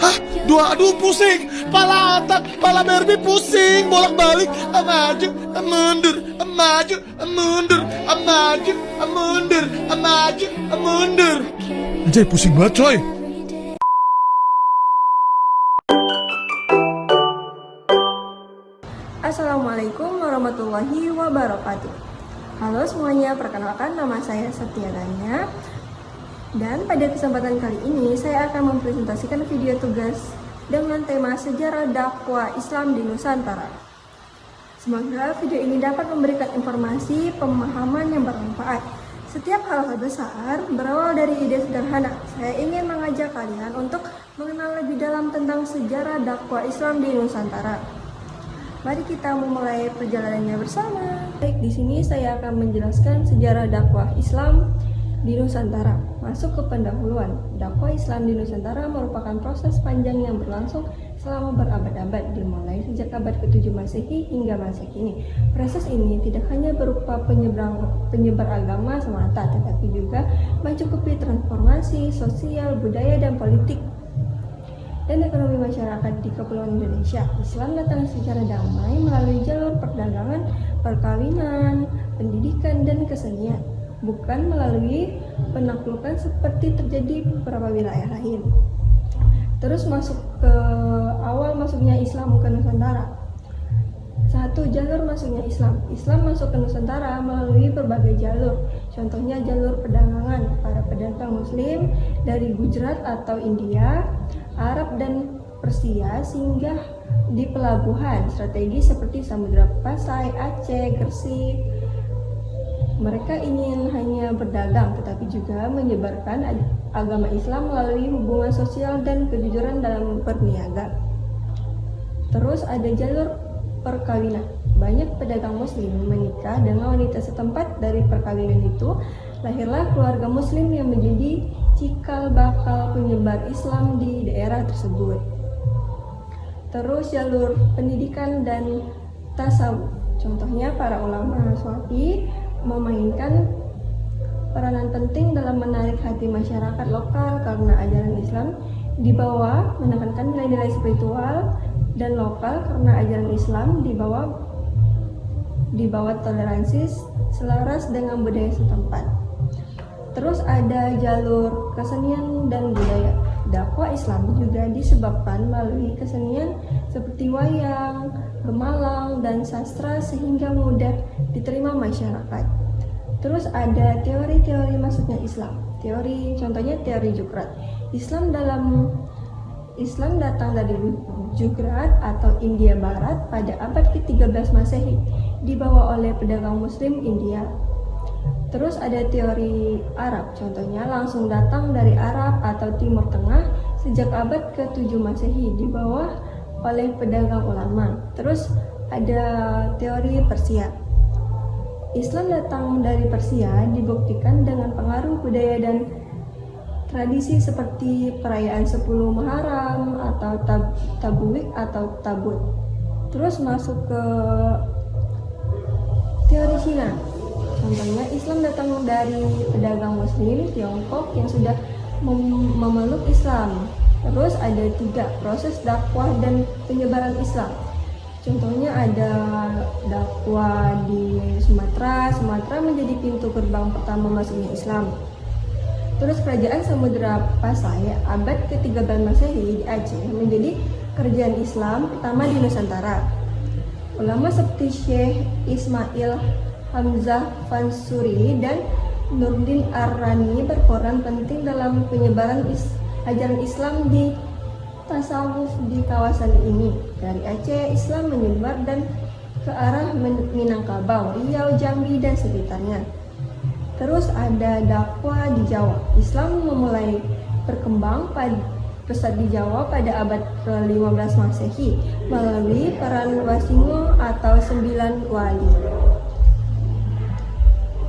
Hah? Dua, aduh pusing. Pala otak, pala Barbie pusing. Bolak-balik. Maju, mundur. Maju, mundur. Maju, mundur. Maju, mundur. Anjay, pusing banget coy. Assalamualaikum warahmatullahi wabarakatuh. Halo semuanya, perkenalkan nama saya Setia Danya. Dan pada kesempatan kali ini saya akan mempresentasikan video tugas dengan tema sejarah dakwah Islam di Nusantara. Semoga video ini dapat memberikan informasi pemahaman yang bermanfaat. Setiap hal-hal besar berawal dari ide sederhana. Saya ingin mengajak kalian untuk mengenal lebih dalam tentang sejarah dakwah Islam di Nusantara. Mari kita memulai perjalanannya bersama. Baik, di sini saya akan menjelaskan sejarah dakwah Islam di Nusantara. Masuk ke pendahuluan. Dakwah Islam di Nusantara merupakan proses panjang yang berlangsung selama berabad-abad, dimulai sejak abad ke-7 Masehi hingga masa kini. Proses ini tidak hanya berupa penyebar agama semata, tetapi juga mencukupi transformasi sosial, budaya, dan politik dan ekonomi masyarakat di Kepulauan Indonesia. Islam datang secara damai melalui jalur perdagangan, perkawinan, pendidikan, dan kesenian, bukan melalui penaklukan seperti terjadi di beberapa wilayah lain. Terus masuk ke awal masuknya Islam ke Nusantara. 1. Jalur masuknya Islam. Islam masuk ke Nusantara melalui berbagai jalur. Contohnya jalur perdagangan. Para pedagang Muslim dari Gujarat atau India, Arab dan Persia singgah di pelabuhan strategis seperti Samudra Pasai, Aceh, Gresik. Mereka ingin hanya berdagang, tetapi juga menyebarkan agama Islam melalui hubungan sosial dan kejujuran dalam berniaga. Terus ada jalur perkawinan. Banyak pedagang Muslim menikah dengan wanita setempat. Dari perkawinan itu lahirlah keluarga Muslim yang menjadi cikal bakal penyebar Islam di daerah tersebut. Terus jalur pendidikan dan tasawuf. Contohnya para ulama Sufi memainkan peranan penting dalam menarik hati masyarakat lokal karena ajaran Islam dibawa menekankan nilai-nilai spiritual, dan lokal karena ajaran Islam dibawa toleransi selaras dengan budaya setempat. Terus ada jalur kesenian dan budaya. Dakwah Islam juga disebabkan melalui kesenian seperti wayang, gemalang, dan sastra sehingga mudah diterima masyarakat. Terus ada teori-teori masuknya Islam. Contohnya teori Jukrat. Islam datang dari Jugrat atau India Barat pada abad ke-13 Masehi, dibawa oleh pedagang Muslim India. Terus ada teori Arab, contohnya langsung datang dari Arab atau Timur Tengah sejak abad ke-7 Masehi, dibawa oleh pedagang ulama. Terus ada teori Persia. Islam datang dari Persia dibuktikan dengan pengaruh budaya dan tradisi seperti perayaan 10 Muharram atau Tabuik atau Tabut. Terus masuk ke teori Cina. Contohnya Islam datang dari pedagang Muslim Tiongkok yang sudah memeluk Islam. Terus ada 3 proses dakwah dan penyebaran Islam. Contohnya ada dakwah di Sumatera. Sumatera menjadi pintu gerbang pertama masuknya Islam. Terus kerajaan Samudra Pasai abad ke-13 Masehi di Aceh menjadi kerajaan Islam pertama di Nusantara. Ulama seperti Syekh Ismail Hamzah Fansuri dan Nurdin Ar-Rani berperan penting dalam penyebaran ajaran Islam di tasawuf di kawasan ini. Dari Aceh, Islam menyebar dan ke arah Minangkabau, Riau, Jambi, dan sekitarnya. Terus ada dakwah di Jawa. Islam memulai berkembang pesat di Jawa pada abad ke-15 Masehi melalui peran Wasingo atau 9 wali.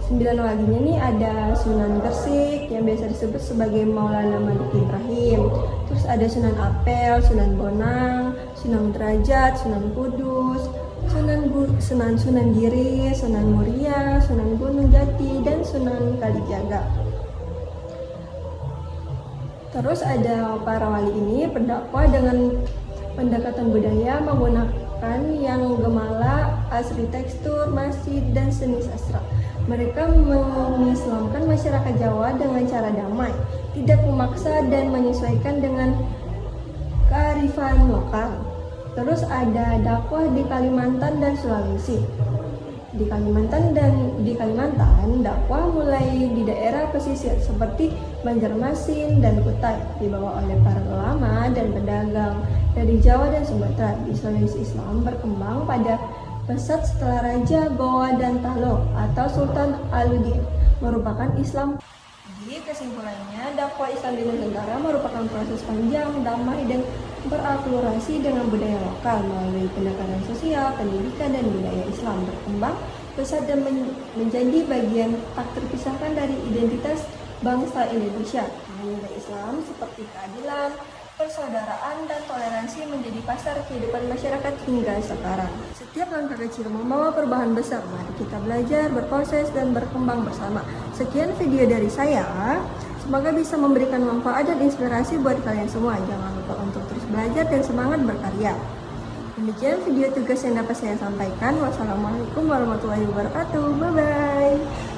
9 walinya nih ada Sunan Gresik yang biasa disebut sebagai Maulana Malik Ibrahim. Terus ada Sunan Ampel, Sunan Bonang, Sunan Derajat, Sunan Kudus, Sunan Giri, Sunan Muria, Sunan Gunung Jati, dan Sunan Kalijaga. Terus ada para wali ini berdakwah dengan pendekatan budaya menggunakan yang gemala, arsitektur, masjid, dan seni sastra. Mereka mengislamkan masyarakat Jawa dengan cara damai, tidak memaksa dan menyesuaikan dengan kearifan lokal. Terus ada dakwah di Kalimantan dan Sulawesi. Di Kalimantan, dakwah mulai di daerah pesisir seperti Banjarmasin dan Kutai, dibawa oleh para ulama dan pedagang dari Jawa dan Sumatera. Di Sulawesi, Islam berkembang pada pesat setelah Raja Goa dan Talo atau Sultan Aludin merupakan Islam. Jadi kesimpulannya, dakwah Islam di Nusantara merupakan proses panjang, damai, dan berakulturasi dengan budaya lokal melalui pendekatan sosial, pendidikan, dan budaya Islam berkembang pesat dan menjadi bagian tak terpisahkan dari identitas bangsa Indonesia. Nilai Islam seperti keadilan, persaudaraan, dan toleransi menjadi pasar kehidupan masyarakat hingga sekarang. Setiap langkah kecil membawa perubahan besar. Mari kita belajar, berproses, dan berkembang bersama. Sekian video dari saya. Semoga bisa memberikan manfaat dan inspirasi buat kalian semua. Jangan lupa untuk terus belajar dan semangat berkarya. Demikian video tugas yang dapat saya sampaikan. Wassalamualaikum warahmatullahi wabarakatuh. Bye-bye.